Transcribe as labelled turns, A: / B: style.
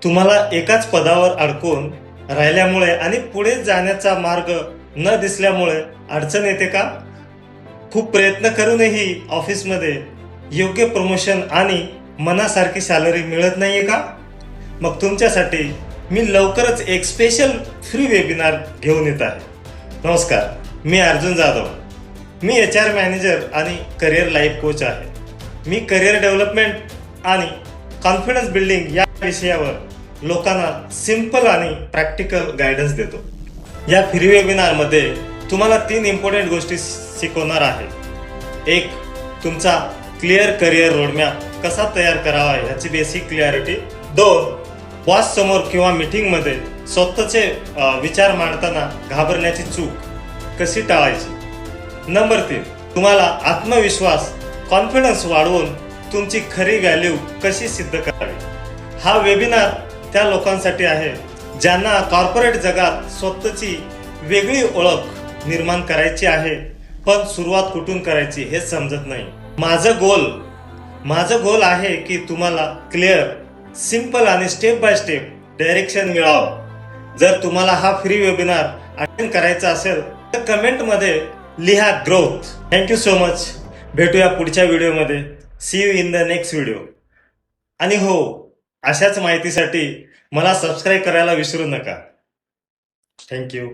A: तुम्हाला एकाच पदावर अडकून राहिल्यामुळे आणि पुढे जाण्याचा मार्ग न दिसल्यामुळे अडचण येते का? खूप प्रयत्न करूनही ऑफिसमध्ये योग्य प्रमोशन आणि मनासारखी सॅलरी मिळत नाहीये का? मग तुमच्यासाठी मी लवकरच एक स्पेशल फ्री वेबिनार घेऊन येत आहे. नमस्कार, मी अर्जुन जाधव. मी HR मॅनेजर आणि करिअर लाईफ कोच आहे. मी करिअर डेव्हलपमेंट आणि कॉन्फिडन्स बिल्डिंग या विषयावर लोकांना सिंपल आणि प्रॅक्टिकल गायडन्स देतो. या फ्री वेबिनारमध्ये तुम्हाला 3 इम्पॉर्टंट गोष्टी शिकवणार आहे. 1. तुमचा क्लिअर करिअर रोडमॅप कसा तयार करावा याची बेसिक क्लिअरिटी. 2. बॉस समोर किंवा मीटिंगमध्ये स्वतःचे विचार मांडताना घाबरण्याची चूक कशी टाळायची. नंबर 3. तुम्हाला आत्मविश्वास कॉन्फिडन्स वाढवून तुमची खरी व्हॅल्यू कशी सिद्ध करावी. हा वेबिनार त्या लोकांसाठी आहे ज्यांना कॉर्पोरेट जगात स्वतःची वेगळी ओळख निर्माण करायची आहे, पण सुरुवात कुठून करायची हे समजत नाही. माझं गोल आहे की तुम्हाला क्लिअर, सिंपल आणि स्टेप बाय स्टेप डायरेक्शन मिळावं. जर तुम्हाला हा फ्री वेबिनार अटेंड करायचा असेल तर कमेंटमध्ये लिहा ग्रोथ. Thank you so much. भेटूया पुढच्या व्हिडिओमध्ये. See you in the next video. आणि हो, अशाच माहितीसाठी मला सबस्क्राईब करायला विसरू नका. थँक्यू.